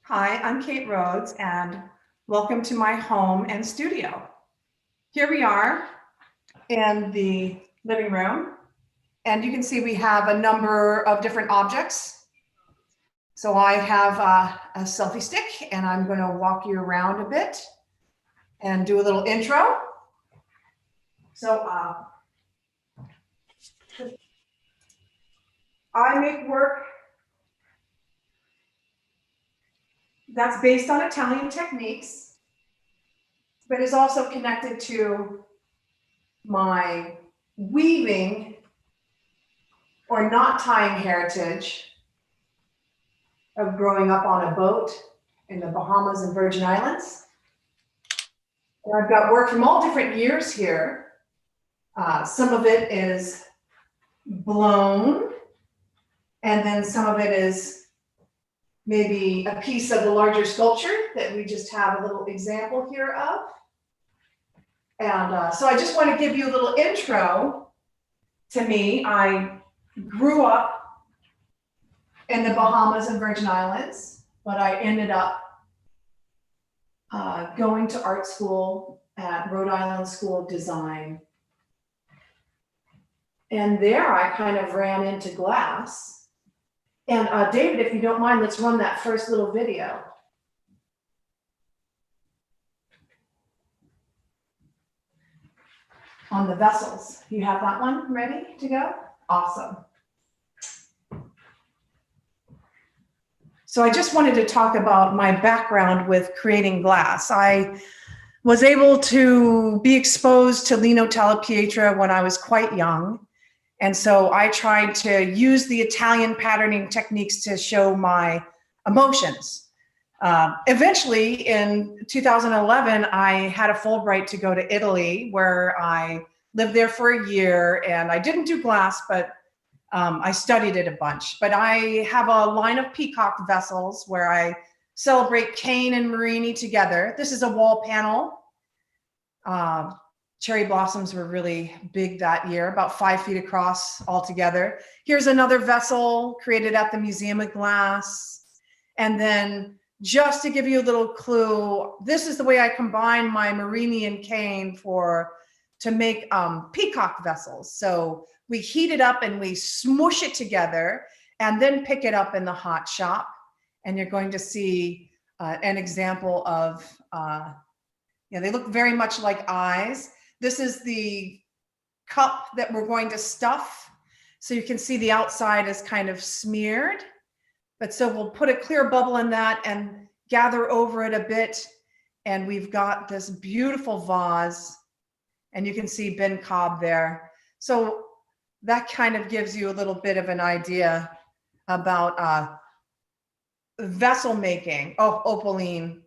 Hi, I'm Kait Rhoads, and welcome to my home and studio. Here we are in the living room, and you can see we have a number of different objects. So I have a selfie stick, and I'm going to walk you around a bit and do a little intro. So I make work that's based on Italian techniques, but is also connected to my weaving or knot tying heritage of growing up on a boat in the Bahamas and Virgin Islands. And I've got work from all different years here. Some of it is blown, and then some of it is maybe a piece of the larger sculpture that we just have a little example here of. And so I just want to give you a little intro to me. I grew up in the Bahamas and Virgin Islands, but I ended up going to art school at Rhode Island School of Design. And there I kind of ran into glass. And David, if you don't mind, let's run that first little video. On the vessels. You have that one ready to go? Awesome. So I just wanted to talk about my background with creating glass. I was able to be exposed to Lino Pietra when I was quite young. And so I tried to use the Italian patterning techniques to show my emotions. Eventually, in 2011, I had a Fulbright to go to Italy, where I lived there for a year, and I didn't do glass, but I studied it a bunch. But I have a line of peacock vessels where I celebrate cane and Marini together. This is a wall panel. Cherry blossoms were really big that year, about 5 feet across altogether. Here's another vessel created at the Museum of Glass. And then just to give you a little clue, this is the way I combine my Marini and cane to make peacock vessels. So we heat it up and we smush it together and then pick it up in the hot shop. And you're going to see an example of, they look very much like eyes. This is the cup that we're going to stuff. So you can see the outside is kind of smeared. But so we'll put a clear bubble in that and gather over it a bit. And we've got this beautiful vase. And you can see Ben Cobb there. So that kind of gives you a little bit of an idea about vessel making. Oh, opaline.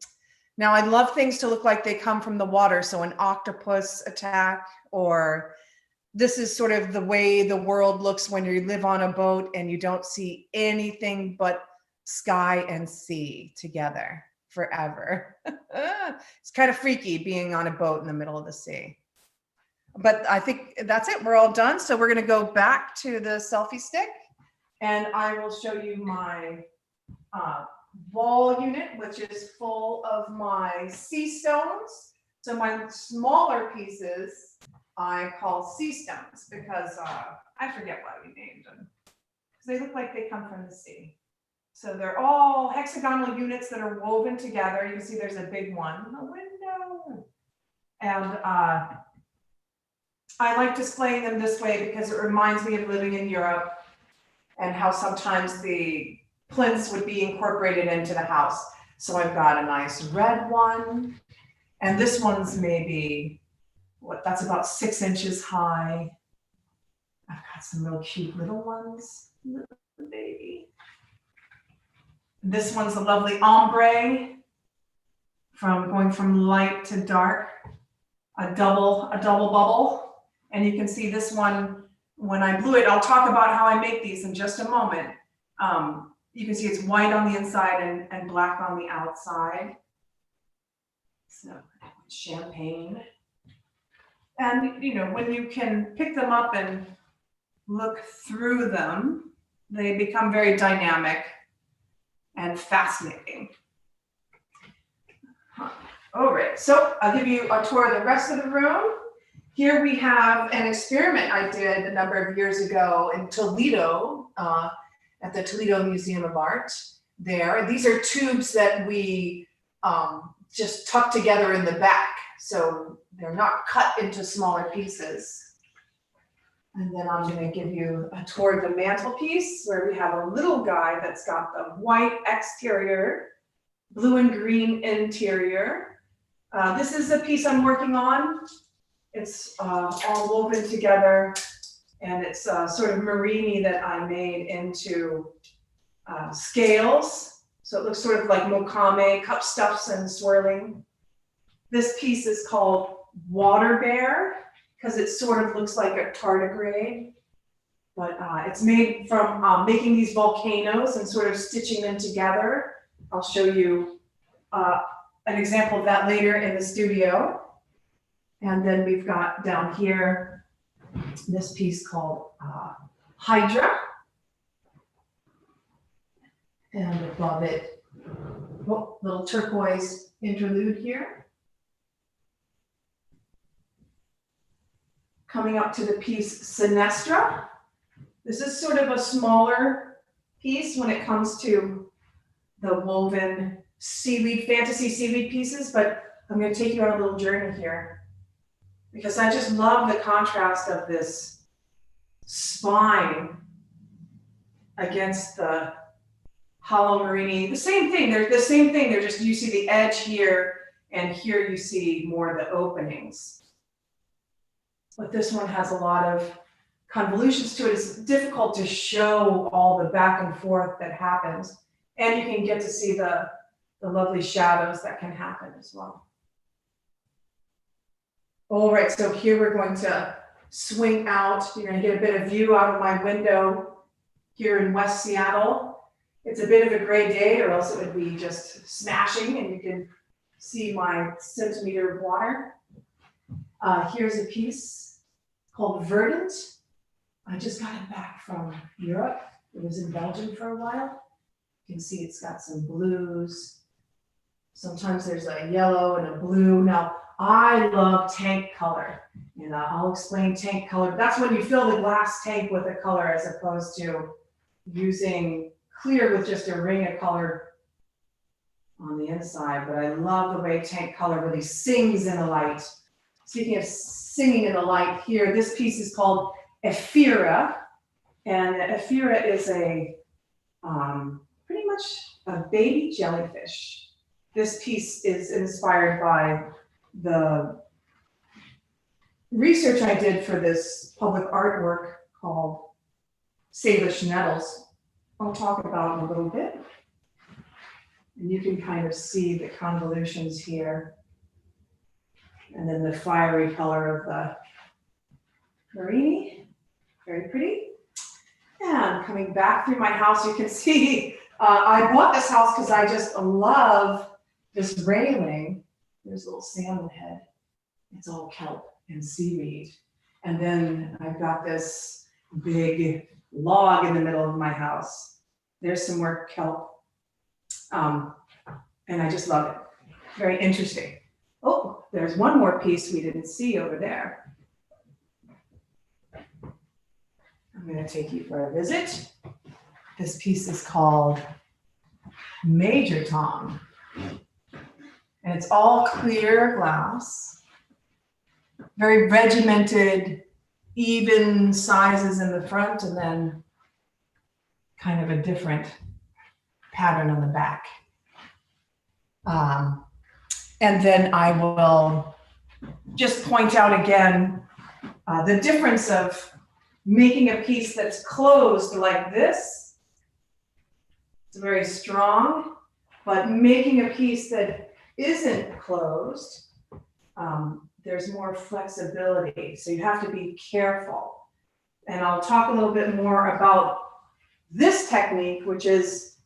Now, I love things to look like they come from the water. So an octopus attack, or this is sort of the way the world looks when you live on a boat and you don't see anything but sky and sea together forever. It's kind of freaky being on a boat in the middle of the sea. But I think that's it. We're all done. So we're going to go back to the selfie stick, and I will show you my wall unit, which is full of my sea stones. So my smaller pieces I call sea stones because I forget why we named them, because they look like they come from the sea. So they're all hexagonal units that are woven together. You can see there's a big one in the window. And I like displaying them this way because it reminds me of living in Europe and how sometimes the plinths would be incorporated into the house. So I've got a nice red one, and this one's maybe, that's about 6 inches high. I've got some real cute little ones, little baby. This one's a lovely ombre, going from light to dark, a double bubble. And you can see this one, when I glue it, I'll talk about how I make these in just a moment. You can see it's white on the inside and black on the outside. So champagne. And when you can pick them up and look through them, they become very dynamic and fascinating. All right, so I'll give you a tour of the rest of the room. Here we have an experiment I did a number of years ago in Toledo, at the Toledo Museum of Art there. These are tubes that we just tuck together in the back, so they're not cut into smaller pieces. And then I'm going to give you a tour of the mantelpiece where we have a little guy that's got the white exterior, blue and green interior. This is the piece I'm working on. It's all woven together, and it's sort of marine that I made into scales. So it looks sort of like mokame, cup stuffs and swirling. This piece is called Water Bear because it sort of looks like a tardigrade. But it's made from making these volcanoes and sort of stitching them together. I'll show you an example of that later in the studio. And then we've got down here this piece called Hydra. And above it, oh, little turquoise interlude here. Coming up to the piece Sinestra. This is sort of a smaller piece when it comes to the woven seaweed, fantasy seaweed pieces, but I'm going to take you on a little journey here because I just love the contrast of this spine against the hollow marine. The same thing, they're the same thing, they're just, you see the edge here, and here you see more of the openings. But this one has a lot of convolutions to it. It's difficult to show all the back and forth that happens. And you can get to see the lovely shadows that can happen as well. All right, so here we're going to swing out. You're going to get a bit of view out of my window here in West Seattle. It's a bit of a gray day, or else it would be just smashing, and you can see my centimeter of water. Here's a piece called Verdant. I just got it back from Europe. It was in Belgium for a while. You can see it's got some blues. Sometimes there's a yellow and a blue. Now, I love tank color, and I'll explain tank color. That's when you fill the glass tank with a color as opposed to using clear with just a ring of color on the inside. But I love the way tank color really sings in the light. Speaking of singing in the light here, this piece is called Ephira. And Ephira is a pretty much a baby jellyfish. This piece is inspired by the research I did for this public artwork called Salish Nettles. I'll talk about in a little bit. And you can kind of see the convolutions here. And then the fiery color of the Marini, very pretty. And coming back through my house, you can see I bought this house because I just love this railing. There's a little salmon head. It's all kelp and seaweed. And then I've got this big log in the middle of my house. There's some more kelp. And I just love it. Very interesting. Oh, there's one more piece we didn't see over there. I'm going to take you for a visit. This piece is called Major Tom. And it's all clear glass, very regimented, even sizes in the front, and then kind of a different pattern on the back. And then I will just point out again the difference of making a piece that's closed like this. It's very strong, but making a piece that isn't closed, there's more flexibility. So you have to be careful. And I'll talk a little bit more about this technique, which is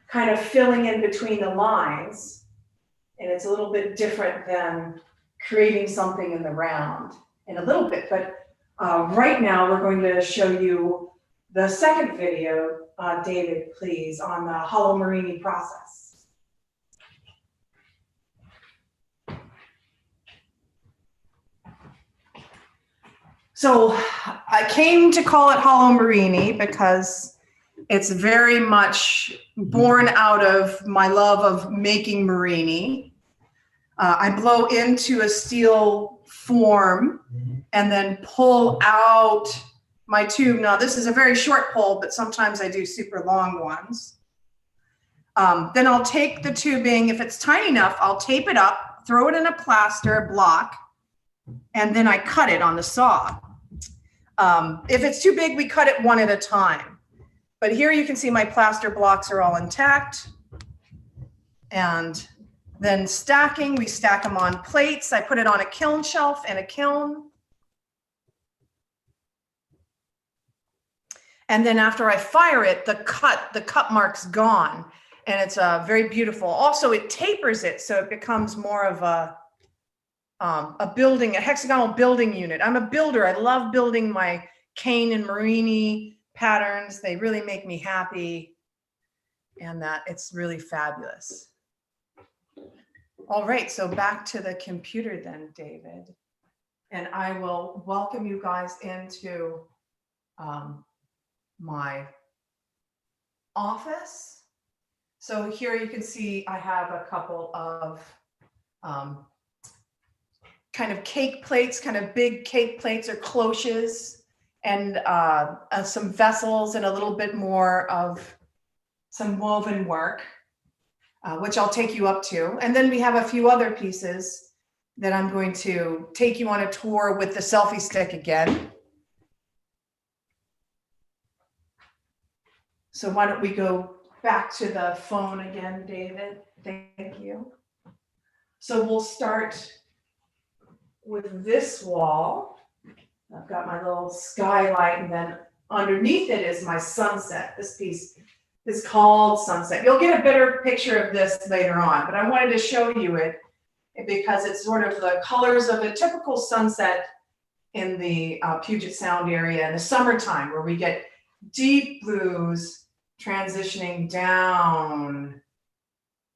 kind of filling in between the lines. And it's a little bit different than creating something in the round in a little bit. But right now we're going to show you the second video, David, please, on the hollow Marini process. So I came to call it Hollow Marini because it's very much born out of my love of making Marini. I blow into a steel form and then pull out my tube. Now this is a very short pull, but sometimes I do super long ones. Then I'll take the tubing. If it's tiny enough, I'll tape it up, throw it in a plaster block, and then I cut it on the saw. If it's too big, we cut it one at a time. But here you can see my plaster blocks are all intact. And then stacking, we stack them on plates. I put it on a kiln shelf and a kiln. And then after I fire it, the cut mark's gone. And it's very beautiful. Also, it tapers it, so it becomes more of a hexagonal building unit. I'm a builder. I love building my cane and Marini patterns. They really make me happy, and that it's really fabulous. All right, so back to the computer then, David. And I will welcome you guys into my office. So here you can see I have a couple of kind of cake plates, kind of big cake plates or cloches, and some vessels and a little bit more of some woven work, which I'll take you up to. And then we have a few other pieces that I'm going to take you on a tour with the selfie stick again. So why don't we go back to the phone again, David? Thank you. So we'll start with this wall. I've got my little skylight, and then underneath it is my sunset. This piece is called Sunset. You'll get a better picture of this later on, but I wanted to show you it because it's sort of the colors of a typical sunset in the Puget Sound area in the summertime, where we get deep blues transitioning down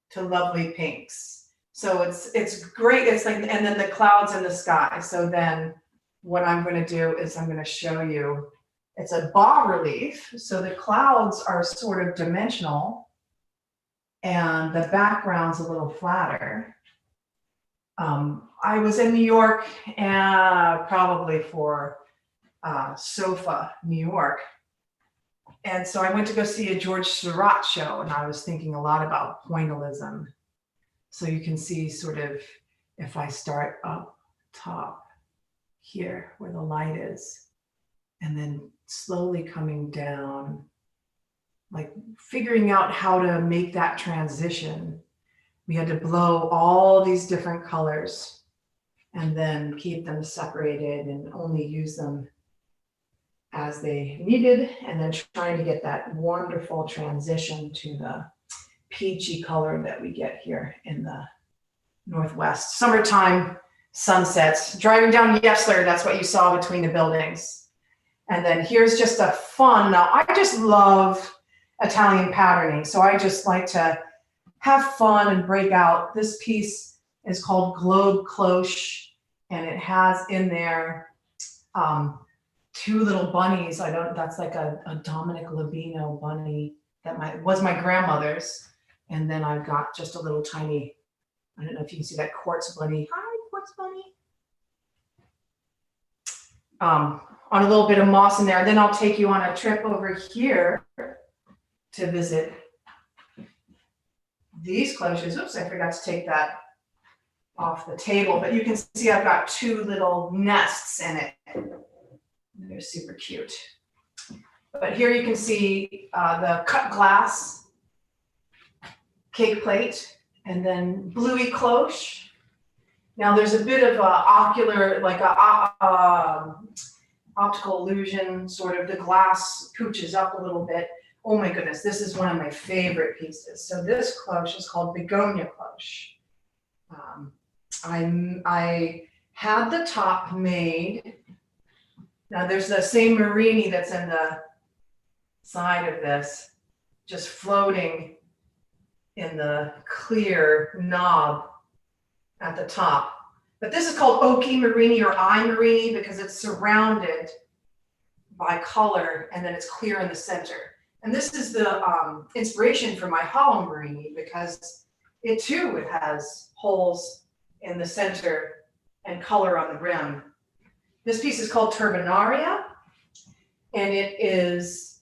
to lovely pinks. So it's great. It's like, and then the clouds in the sky. So then what I'm going to do is I'm going to show you, it's a bas relief. So the clouds are sort of dimensional and the background's a little flatter. I was in New York probably for SOFA, New York. And so I went to go see a George Seurat show, and I was thinking a lot about pointillism. So you can see sort of, if I start up top here where the light is, and then slowly coming down, like figuring out how to make that transition. We had to blow all these different colors and then keep them separated and only use them as they needed, and then trying to get that wonderful transition to the peachy color that we get here in the Northwest. Summertime sunsets. Driving down Yesler, that's what you saw between the buildings. And then here's just a fun, now I just love Italian patterning, so I just like to have fun and break out. This piece is called Globe Cloche, and it has in there two little bunnies. That's like a Dominic Labino bunny that was my grandmother's. And then I've got just a little tiny, I don't know if you can see that quartz bunny. Hi, quartz bunny. On a little bit of moss in there. Then I'll take you on a trip over here to visit these cloches. Oops, I forgot to take that off the table, but you can see I've got two little nests in it. They're super cute. But here you can see the cut glass cake plate, and then bluey cloche. Now there's a bit of ocular, like optical illusion, sort of the glass pooches up a little bit. Oh my goodness, this is one of my favorite pieces. So this cloche is called Begonia cloche. I had the top made. Now there's the same Marini that's in the side of this, just floating in the clear knob at the top. But this is called Oaky Marini or I Marini because it's surrounded by color and then it's clear in the center. And this is the inspiration for my hollow Marini because it too has holes in the center and color on the rim. This piece is called Turbinaria, and it is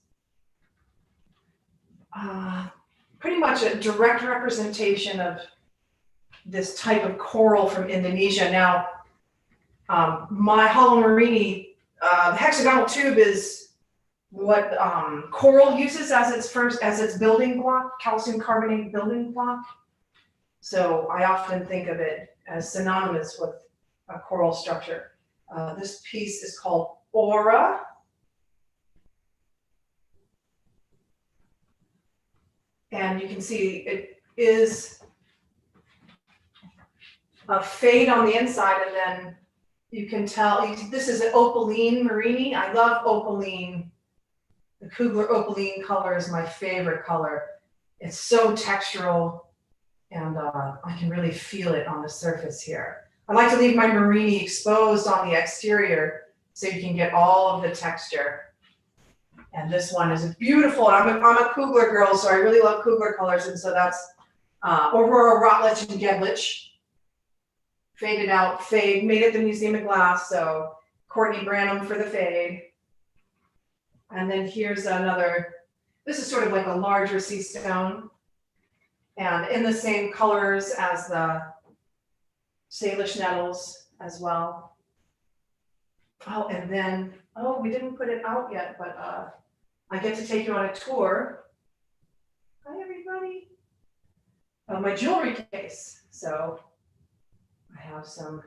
pretty much a direct representation of this type of coral from Indonesia. Now, my hollow Marini, the hexagonal tube is what coral uses as its building block, calcium carbonate building block. So I often think of it as synonymous with a coral structure. This piece is called Aura. And you can see it is a fade on the inside, and then you can tell, this is an opaline Marini. I love opaline. The Kugler opaline color is my favorite color. It's so textural, and I can really feel it on the surface here. I like to leave my Marini exposed on the exterior so you can get all of the texture. And this one is beautiful. I'm a Kugler girl, so I really love Kugler colors, and so that's Aurora Rotlich and Gedlich. Faded out, fade, made at the Museum of Glass, so Courtney Branham for the fade. And then here's another, this is sort of like a larger sea stone, and in the same colors as the Salish nettles as well. Oh, and then, oh, we didn't put it out yet, but I get to take you on a tour. Hi, everybody. My jewelry case. So I have some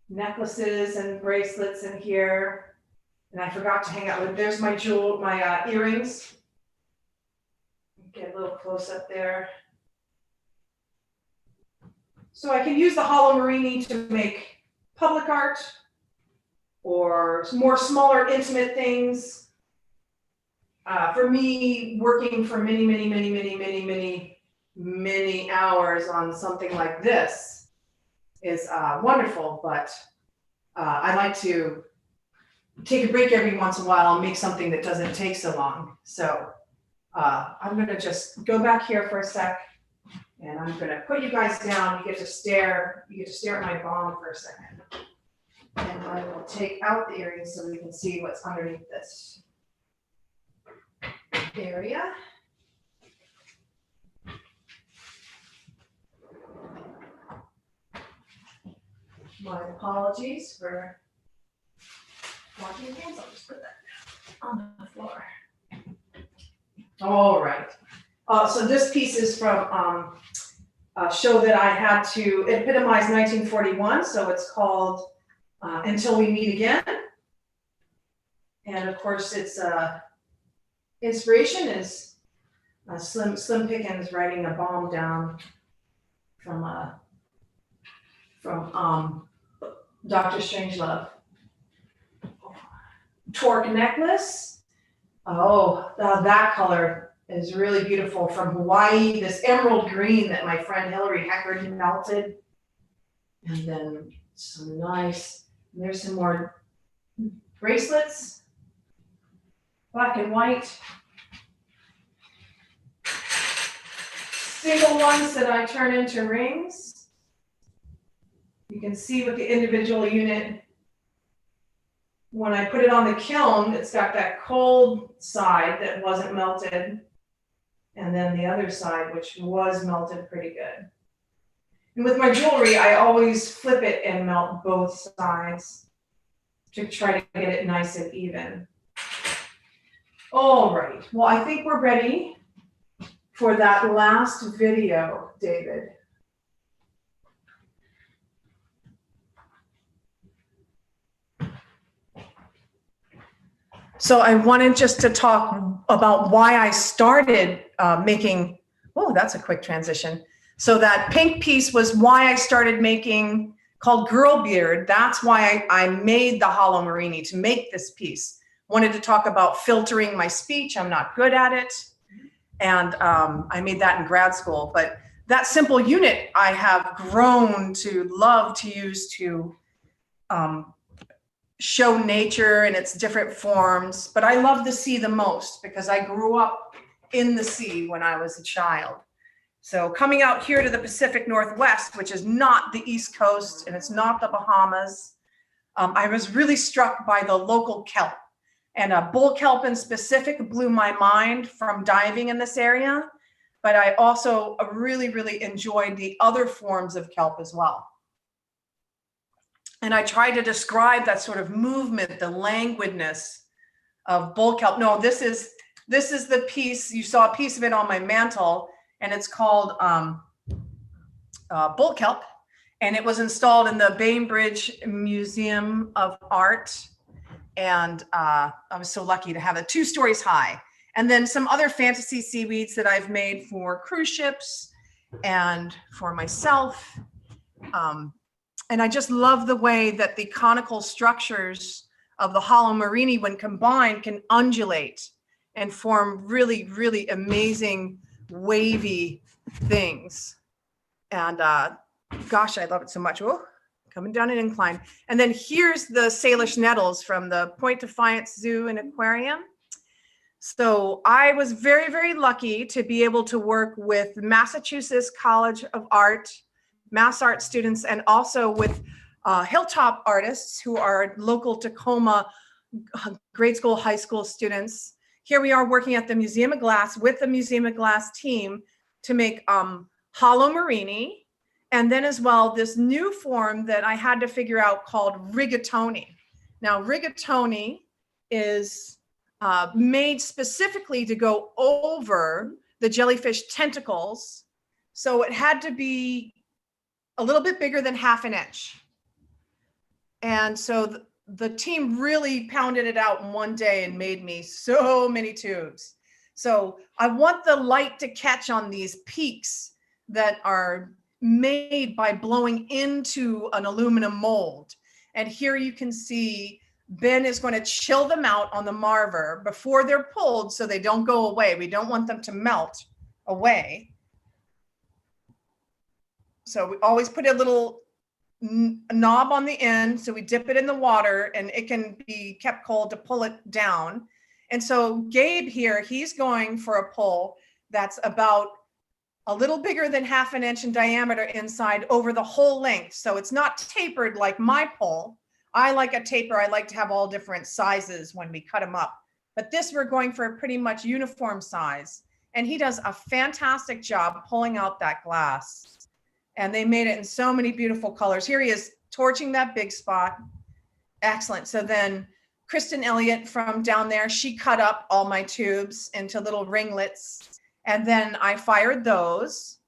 necklaces and bracelets in here, and I forgot to hang out with, there's my earrings. Get a little close up there. So I can use the hollow Marini to make public art or more smaller, intimate things. For me, working for many hours on something like this is wonderful, but I like to take a break every once in a while and make something that doesn't take so long. So I'm gonna just go back here for a sec, and I'm gonna put you guys down. You get to stare at my bomb for a second. And I will take out the earrings so we can see what's underneath this area. My apologies for washing your hands. I'll just put that on the floor. All right. So this piece is from a show that I had to epitomize 1941. So it's called Until We Meet Again. And of course, its inspiration is Slim Pickens writing a bomb down from Dr. Strangelove. Torque necklace. Oh, that color is really beautiful from Hawaii. This emerald green that my friend Hillary Heckard melted. And then some nice, there's some more bracelets, black and white. Single ones that I turn into rings. You can see with the individual unit, when I put it on the kiln, it's got that cold side that wasn't melted, and then the other side, which was melted pretty good. And with my jewelry, I always flip it and melt both sides to try to get it nice and even. All right, well, I think we're ready for that last video, David. So I wanted just to talk about why I started making, oh, that's a quick transition. So that pink piece was why I started making, called Girl Beard. That's why I made the hollow Marini, to make this piece. Wanted to talk about filtering my speech. I'm not good at it. And I made that in grad school. But that simple unit I have grown to love to use to show nature in its different forms. But I love the sea the most because I grew up in the sea when I was a child. So coming out here to the Pacific Northwest, which is not the East Coast and it's not the Bahamas, I was really struck by the local kelp. And bull kelp in specific blew my mind from diving in this area. But I also really, really enjoyed the other forms of kelp as well. And I tried to describe that sort of movement, the languidness of bull kelp. No, this is the piece, you saw a piece of it on my mantle, and it's called bull kelp. And it was installed in the Bainbridge Museum of Art. And I was so lucky to have it 2 stories high. And then some other fantasy seaweeds that I've made for cruise ships and for myself. And I just love the way that the conical structures of the hollow morini, when combined, can undulate and form really, really amazing wavy things. And gosh, I love it so much. Oh, coming down an incline. And then here's the Salish nettles from the Point Defiance Zoo and Aquarium. So I was very, very lucky to be able to work with Massachusetts College of Art, Mass Art students, and also with Hilltop artists who are local Tacoma grade school, high school students. Here we are working at the Museum of Glass with the Museum of Glass team to make hollow morini, and then as well this new form that I had to figure out called rigatoni. Now rigatoni is made specifically to go over the jellyfish tentacles, so it had to be a little bit bigger than 1/2 inch. And so the team really pounded it out in one day and made me so many tubes. So I want the light to catch on these peaks that are made by blowing into an aluminum mold. And here you can see Ben is going to chill them out on the Marver before they're pulled so they don't go away. We don't want them to melt away. So we always put a little knob on the end. So we dip it in the water and it can be kept cold to pull it down. And so Gabe here, he's going for a pull that's about a little bigger than 1/2 inch in diameter inside over the whole length. So it's not tapered like my pull. I like a taper. I like to have all different sizes when we cut them up. But this, we're going for a pretty much uniform size. And he does a fantastic job pulling out that glass. And they made it in so many beautiful colors. Here he is torching that big spot. Excellent. So then Kristen Elliott from down there, she cut up all my tubes into little ringlets. And then I fired those.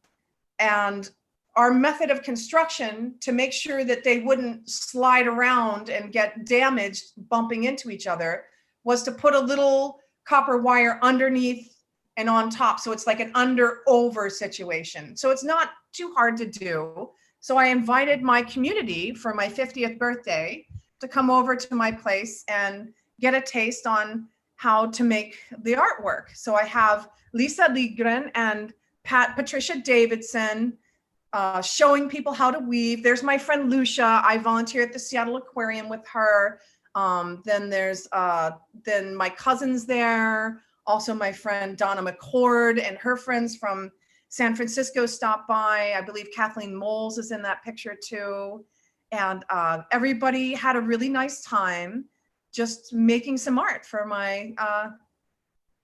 And our method of construction to make sure that they wouldn't slide around and get damaged bumping into each other was to put a little copper wire underneath and on top. So it's like an under over situation. So it's not too hard to do. So I invited my community for my 50th birthday to come over to my place and get a taste on how to make the artwork. So I have Lisa Ligren and Patricia Davidson showing people how to weave. There's my friend Lucia. I volunteer at the Seattle Aquarium with her. Then there's then my cousins there. Also my friend Donna McCord and her friends from San Francisco stopped by. I believe Kathleen Moles is in that picture too. And everybody had a really nice time just making some art for my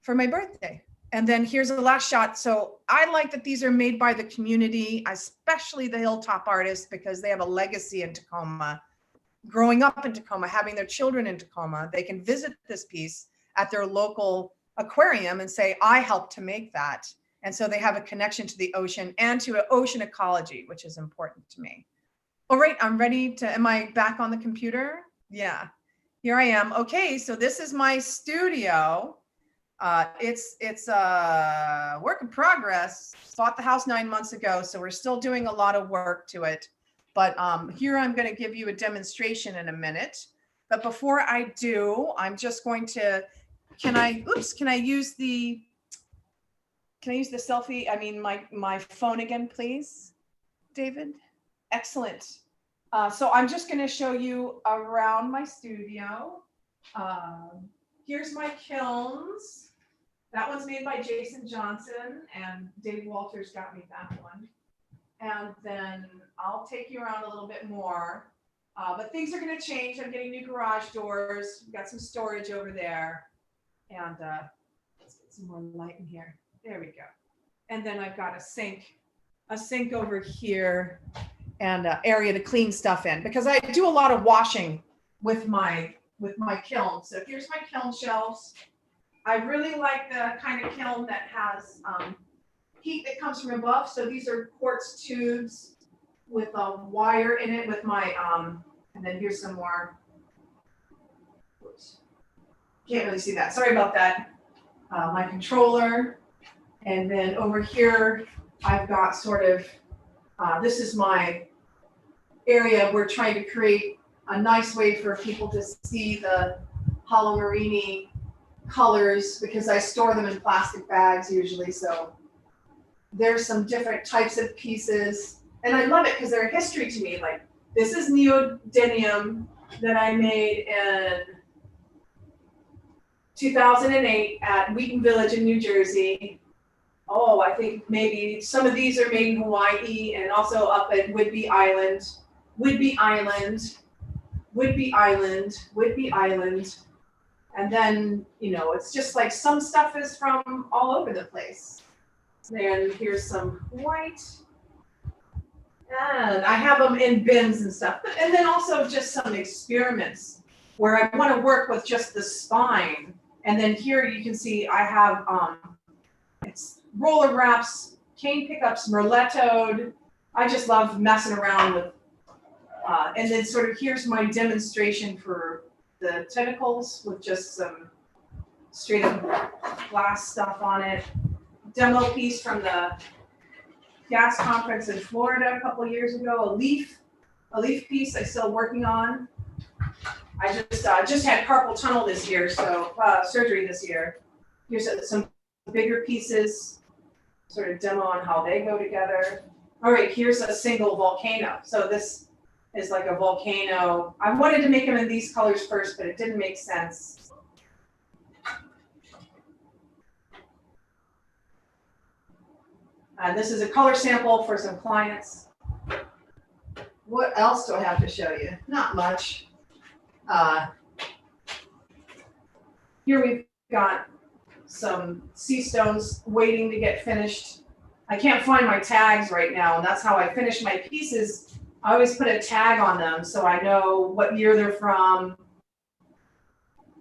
birthday. And then here's the last shot. So I like that these are made by the community, especially the Hilltop artists, because they have a legacy in Tacoma. Growing up in Tacoma, having their children in Tacoma, they can visit this piece at their local aquarium and say, I helped to make that. And so they have a connection to the ocean and to ocean ecology, which is important to me. All right, I'm ready to, am I back on the computer? Yeah, here I am. Okay, so this is my studio. It's a work in progress. Bought the house 9 months ago, so we're still doing a lot of work to it. But here I'm going to give you a demonstration in a minute. But before I do, I'm just going to, can I use the Can I use the selfie? I mean, my phone again, please, David? Excellent. So I'm just going to show you around my studio. Here's my kilns. That one's made by Jason Johnson, and Dave Walters got me that one. And then I'll take you around a little bit more. But things are going to change. I'm getting new garage doors. We've got some storage over there. And let's get some more light in here. There we go. And then I've got a sink over here, and an area to clean stuff in, because I do a lot of washing with my kiln. So here's my kiln shelves. I really like the kind of kiln that has heat that comes from above. So these are quartz tubes with a wire in it with my, and then here's some more. Oops. Can't really see that. Sorry about that. My controller. And then over here, I've got sort of, this is my area. We're trying to create a nice way for people to see the Hollow Marini colors, because I store them in plastic bags usually. So there's some different types of pieces. And I love it because they're a history to me. Like, this is neodymium that I made in 2008 at Wheaton Village in New Jersey. Oh, I think maybe some of these are made in Hawaii and also up at Whidbey Island. And then, you know, it's just like some stuff is from all over the place. Then here's some white. And I have them in bins and stuff. And then also just some experiments where I want to work with just the spine. And then here you can see I have it's roller wraps, cane pickups, merlettoed. I just love messing around with, and then sort of here's my demonstration for the tentacles with just some straight up glass stuff on it. Demo piece from the gas conference in Florida a couple of years ago, a leaf piece I'm still working on. I just had carpal tunnel this year, so surgery this year. Here's some bigger pieces, sort of demo on how they go together. All right, here's a single volcano. So this is like a volcano. I wanted to make them in these colors first, but it didn't make sense. This is a color sample for some clients. What else do I have to show you? Not much. Here we've got some sea stones waiting to get finished. I can't find my tags right now, and that's how I finish my pieces. I always put a tag on them so I know what year they're from.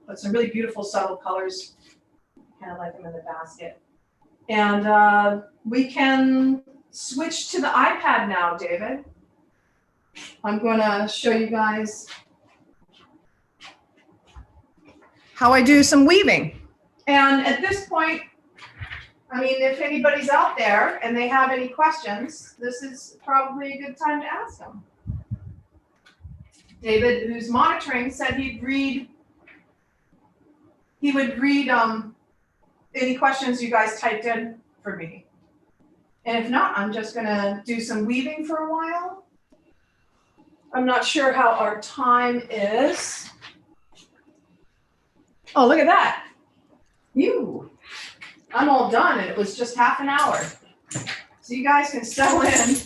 But some really beautiful subtle colors. Kind of like them in the basket. And we can switch to the iPad now, David. I'm going to show you guys how I do some weaving. And at this point, I mean, if anybody's out there and they have any questions, this is probably a good time to ask them. David, who's monitoring, said he would read any questions you guys typed in for me. And if not, I'm just gonna do some weaving for a while. I'm not sure how our time is. Oh, look at that. I'm all done, and it was just half an hour. So you guys can settle in.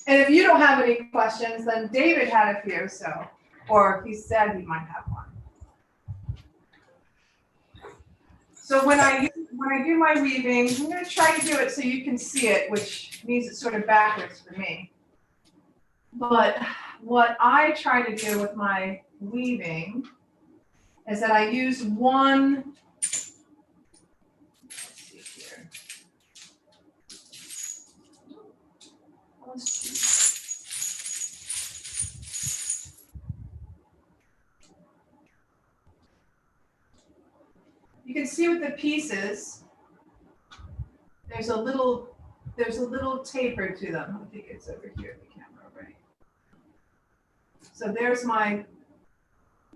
And if you don't have any questions, then David had a few, so, or he said he might have one. So when I do my weaving, I'm going to try to do it so you can see it, which means it's sort of backwards for me. But what I try to do with my weaving is that I use one, let's see here. You can see with the pieces, there's a little taper to them. I think it's over here in the camera, right? So there's my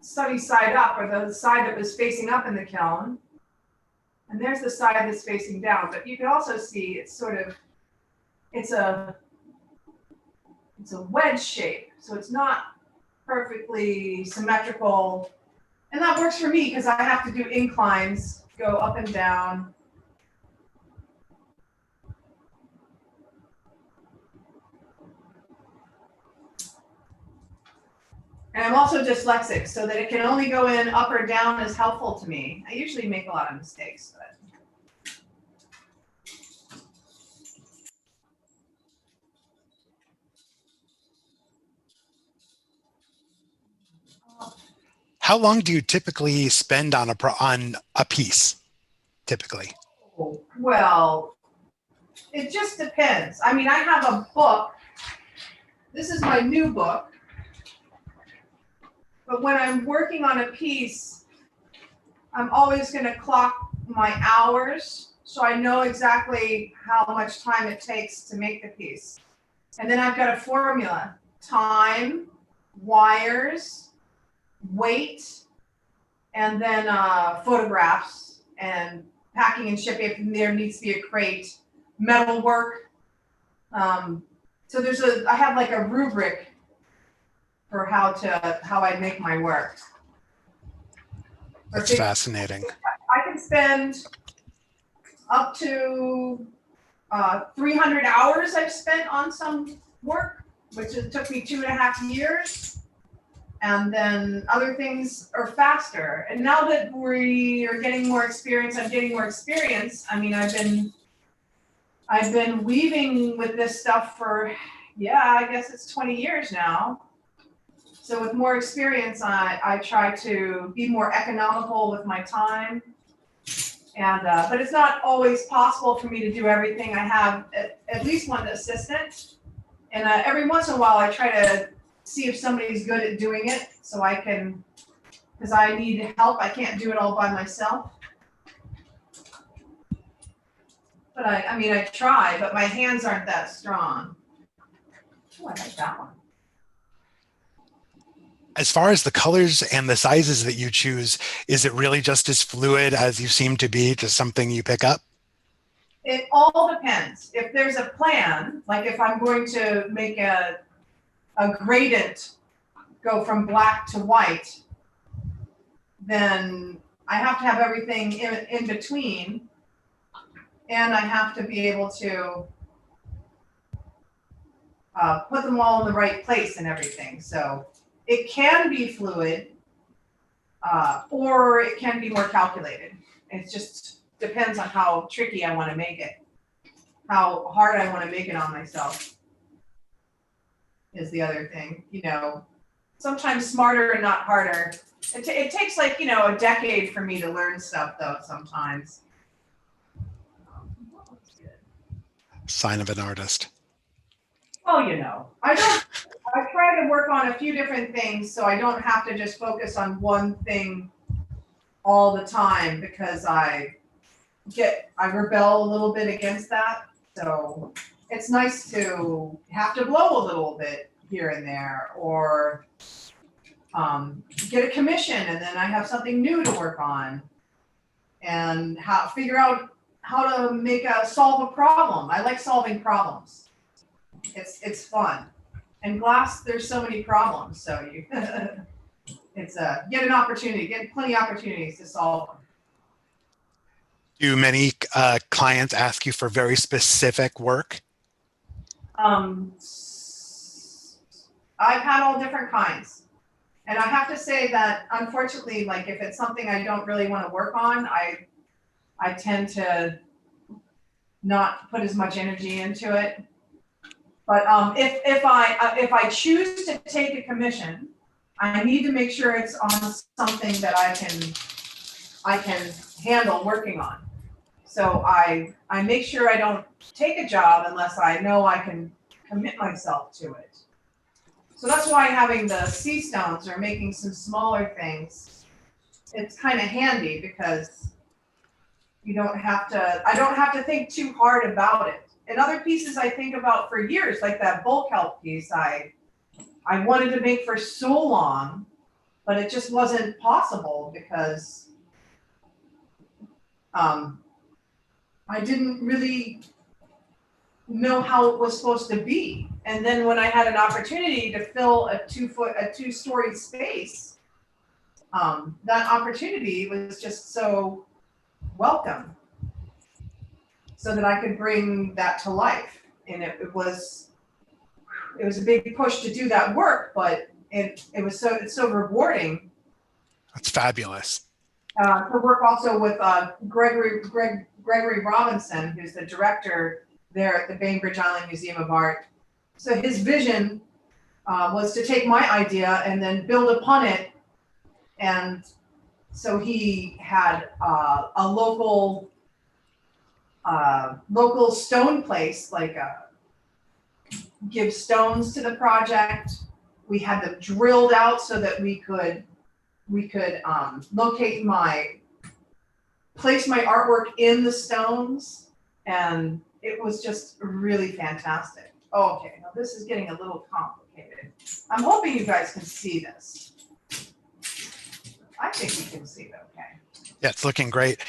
sunny side up, or the side that was facing up in the kiln. And there's the side that's facing down. But you can also see it's sort of, it's a wedge shape. So it's not perfectly symmetrical. And that works for me because I have to do inclines, go up and down. And I'm also dyslexic, so that it can only go in up or down is helpful to me. I usually make a lot of mistakes, but. How long do you typically spend on a piece, typically? Well, it just depends. I mean, I have a book. This is my new book. But when I'm working on a piece, I'm always going to clock my hours so I know exactly how much time it takes to make the piece. And then I've got a formula: time, wires, weight, and then photographs and packing and shipping if there needs to be a crate, metal work. So I have like a rubric for how I make my work. That's fascinating. I can spend up to 300 hours I've spent on some work, which took me 2.5 years. And then other things are faster. And now that we are getting more experience, I'm getting more experience. I mean, I've been weaving with this stuff for, I guess it's 20 years now. So with more experience, I try to be more economical with my time. And but it's not always possible for me to do everything. I have at least one assistant. And every once in a while, I try to see if somebody's good at doing it, so I can, because I need help. I can't do it all by myself. But I mean, I try, but my hands aren't that strong. Oh, I like that one. As far as the colors and the sizes that you choose, is it really just as fluid as you seem to be, just something you pick up? It all depends. If there's a plan, like if I'm going to make a gradient go from black to white, then I have to have everything in between, and I have to be able to put them all in the right place and everything. So it can be fluid, or it can be more calculated. It just depends on how tricky I want to make it, how hard I want to make it on myself. Is the other thing, sometimes smarter and not harder. It takes like, a decade for me to learn stuff though, sometimes. Sign of an artist. Well, I try to work on a few different things so I don't have to just focus on one thing all the time, because I rebel a little bit against that. So it's nice to have to blow a little bit here and there, or get a commission and then I have something new to work on, and figure out how to solve a problem. I like solving problems. It's fun. And glass, there's so many problems, so it's get an opportunity, get plenty of opportunities to solve them. Do many clients ask you for very specific work? I've had all different kinds. And I have to say that, unfortunately, like if it's something I don't really want to work on, I tend to not put as much energy into it. But if I choose to take a commission, I need to make sure it's on something that I can handle working on. So I make sure I don't take a job unless I know I can commit myself to it. So that's why having the sea stones or making some smaller things, it's kind of handy, because I don't have to think too hard about it. And other pieces I think about for years, like that bulk help piece I wanted to make for so long, but it just wasn't possible because I didn't really know how it was supposed to be. And then when I had an opportunity to fill a 2-story space, that opportunity was just so welcome, so that I could bring that to life. And it was a big push to do that work, but it's so rewarding. That's fabulous. To work also with Gregory Robinson, who's the director there at the Bainbridge Island Museum of Art. So his vision was to take my idea and then build upon it. And so he had a local stone place, give stones to the project. We had them drilled out so that we could place my artwork in the stones, and it was just really fantastic. Oh, okay, now this is getting a little complicated. I'm hoping you guys can see this. I think you can see it okay. Yeah, it's looking great.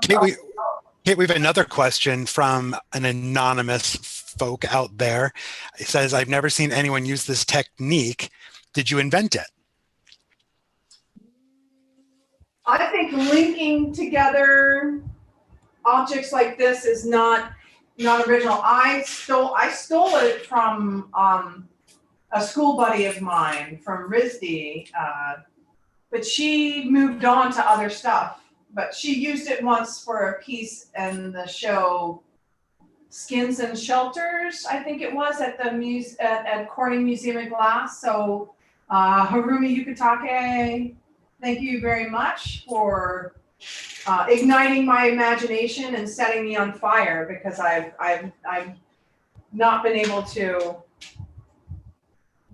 Kate, we have another question from an anonymous folk out there. It says, I've never seen anyone use this technique. Did you invent it? I think linking together objects like this is not original. I stole it from a school buddy of mine from RISD, but she moved on to other stuff. But she used it once for a piece in the show Skins and Shelters, I think it was, at the at Corning Museum of Glass. So Harumi Yukitake, thank you very much for igniting my imagination and setting me on fire, because I've not been able to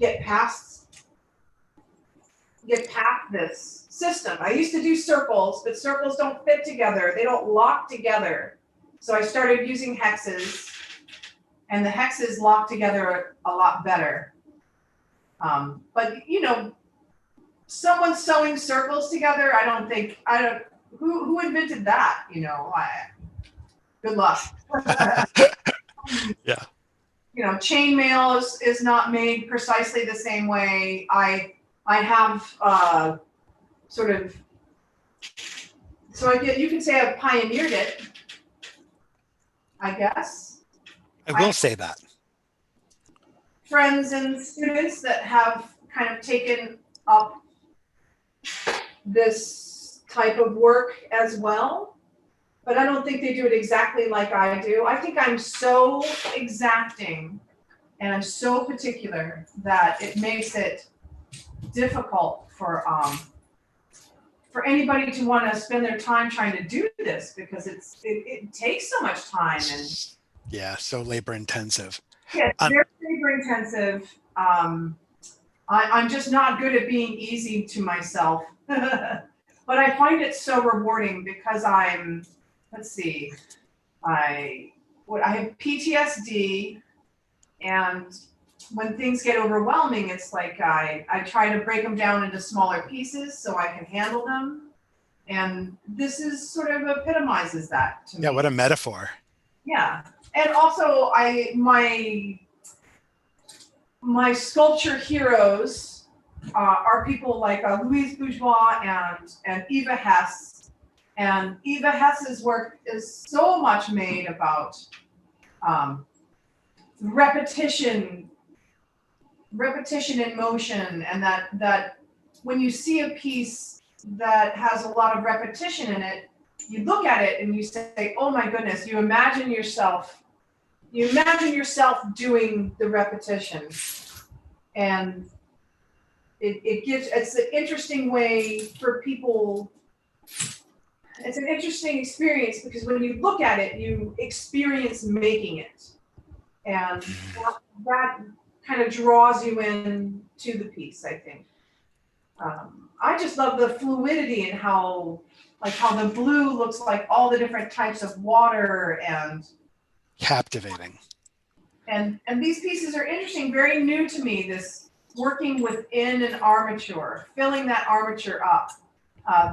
get past this system. I used to do circles, but circles don't fit together. They don't lock together. So I started using hexes, and the hexes lock together a lot better. But someone sewing circles together, who invented that? Good luck. Yeah. Chainmail is not made precisely the same way. I have you can say I've pioneered it, I guess. I will say that. Friends and students that have kind of taken up this type of work as well, but I don't think they do it exactly like I do. I think I'm so exacting and I'm so particular that it makes it difficult for anybody to want to spend their time trying to do this, because it takes so much time and yeah, so labor intensive. Yeah, it's very labor intensive. I'm just not good at being easy to myself, but I find it so rewarding because I have PTSD, and when things get overwhelming, it's like I try to break them down into smaller pieces so I can handle them. And this is sort of epitomizes that to me. Yeah, what a metaphor. Yeah. And also my sculpture heroes are people like Louise Bourgeois and Eva Hess. And Eva Hess's work is so much made about repetition in motion, and that when you see a piece that has a lot of repetition in it, you look at it and you say, oh my goodness, you imagine yourself doing the repetition. And it's an interesting way for people. It's an interesting experience because when you look at it, you experience making it. And that kind of draws you in to the piece, I think. I just love the fluidity and how the blue looks like all the different types of water, and captivating. And these pieces are interesting, very new to me. This working within an armature, filling that armature up.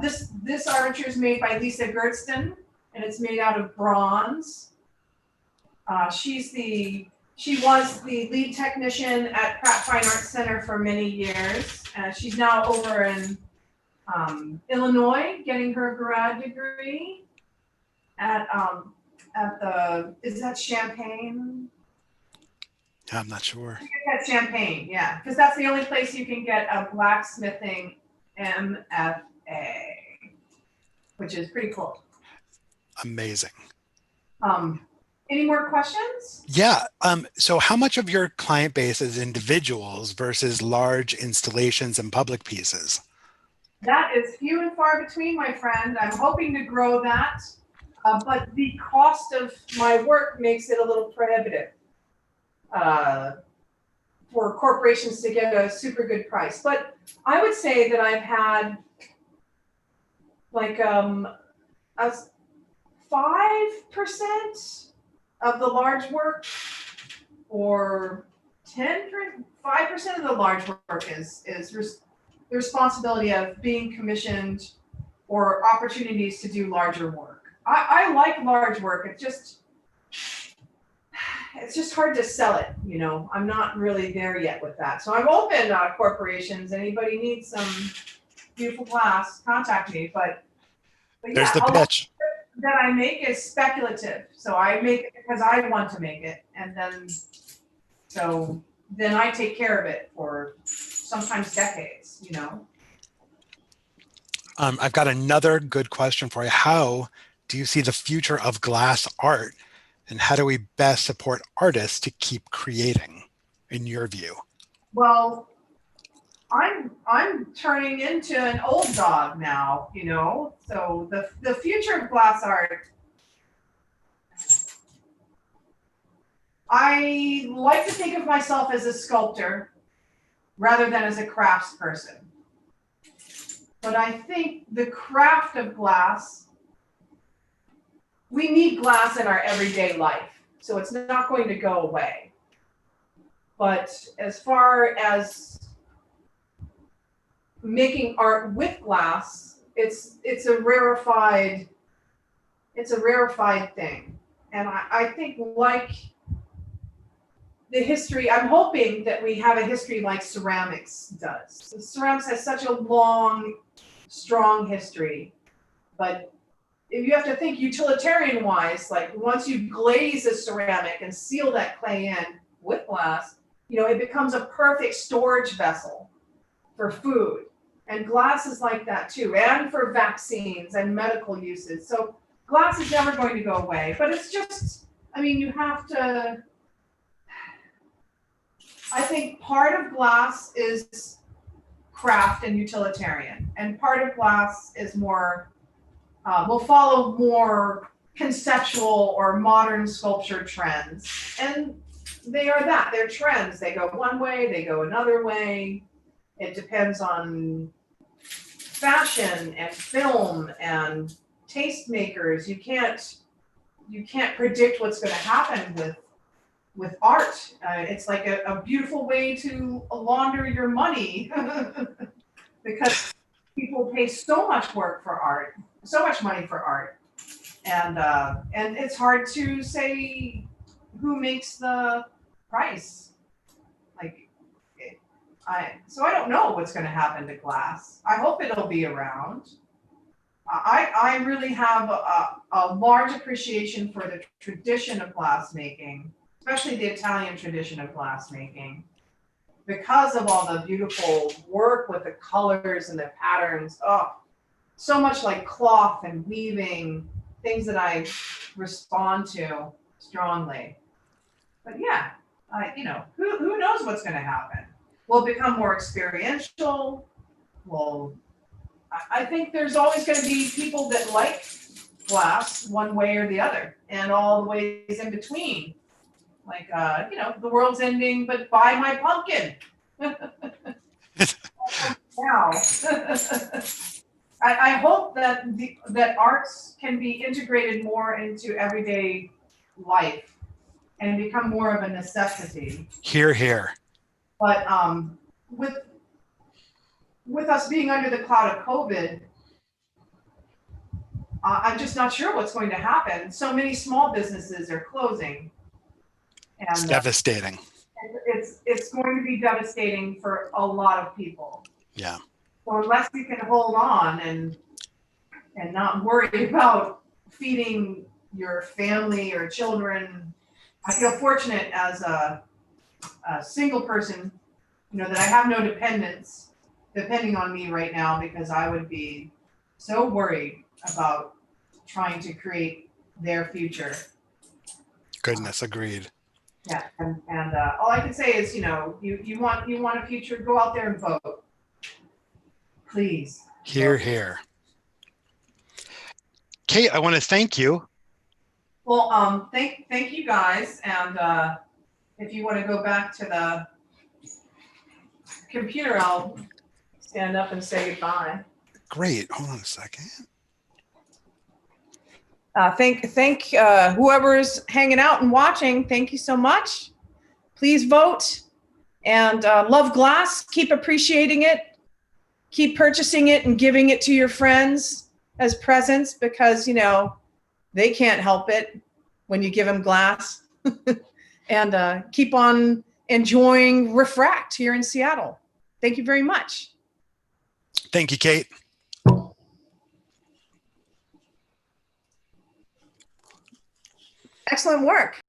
This armature is made by Lisa Gerdston, and it's made out of bronze. She was the lead technician at Pratt Fine Arts Center for many years. She's now over in Illinois, getting her grad degree at is that Champaign? I'm not sure. I think that's Champaign, yeah, because that's the only place you can get a blacksmithing MFA, which is pretty cool. Amazing. Any more questions? Yeah. So how much of your client base is individuals versus large installations and public pieces? That is few and far between, my friend. I'm hoping to grow that, but the cost of my work makes it a little prohibitive for corporations to get a super good price. But I would say that I've had like a 5% of the large work, or 5% of the large work is the responsibility of being commissioned or opportunities to do larger work. I like large work. It's just hard to sell it, you know. I'm not really there yet with that. So I'm open, corporations. Anybody needs some beautiful glass, contact me. But There's yeah, the pitch. that I make is speculative. So I make it because I want to make it, and then I take care of it for sometimes decades, you know. I've got another good question for you. How do you see the future of glass art, and how do we best support artists to keep creating, in your view? Well, I'm turning into an old dog now, you know. So the future of glass art, I like to think of myself as a sculptor rather than as a craftsperson. But I think the craft of glass, we need glass in our everyday life, so it's not going to go away. But as far as making art with glass, it's a rarefied thing. And I think, like the history, I'm hoping that we have a history like ceramics does. So ceramics has such a long, strong history, but if you have to think utilitarian wise, like once you glaze a ceramic and seal that clay in with glass, you know, it becomes a perfect storage vessel for food. And glass is like that too, and for vaccines and medical uses. So glass is never going to go away, but it's just, I mean, you have to, I think part of glass is craft and utilitarian, and part of glass is more, will follow more conceptual or modern sculpture trends. And they are that, they're trends. They go one way, they go another way. It depends on fashion and film and tastemakers. You can't predict what's going to happen with art. It's like a beautiful way to launder your money because people pay so much work for art, so much money for art, and it's hard to say who makes the price. Like, so I don't know what's going to happen to glass. I hope it'll be around. I really have a large appreciation for the tradition of glassmaking, especially the Italian tradition of glassmaking, because of all the beautiful work with the colors and the patterns. Oh, so much like cloth and weaving, things that I respond to strongly. But yeah, you know, who knows what's going to happen? Will it become more experiential? Well, I think there's always going to be people that like glass one way or the other, and all the ways in between. Like, you know, the world's ending, but buy my pumpkin. Wow. I hope that that arts can be integrated more into everyday life and become more of a necessity. Hear, hear. But with us being under the cloud of COVID, I'm just not sure what's going to happen. So many small businesses are closing, It's and devastating. it's going to be devastating for a lot of people. Yeah. So unless you can hold on and not worry about feeding your family or children, I feel fortunate as a single person, that I have no dependents depending on me right now, because I would be so worried about trying to create their future. Goodness, agreed. Yeah, and all I can say is, you want a future, go out there and vote, please. Here, Vote. here. Kait, I want to thank you. Well, thank you guys, and if you want to go back to the computer, I'll stand up and say goodbye. Great. Hold on a second. Thank whoever's hanging out and watching. Thank you so much. Please vote, and love glass. Keep appreciating it. Keep purchasing it and giving it to your friends as presents, because they can't help it when you give them glass. And keep on enjoying Refract here in Seattle. Thank you very much. Thank you, Kait. Excellent work.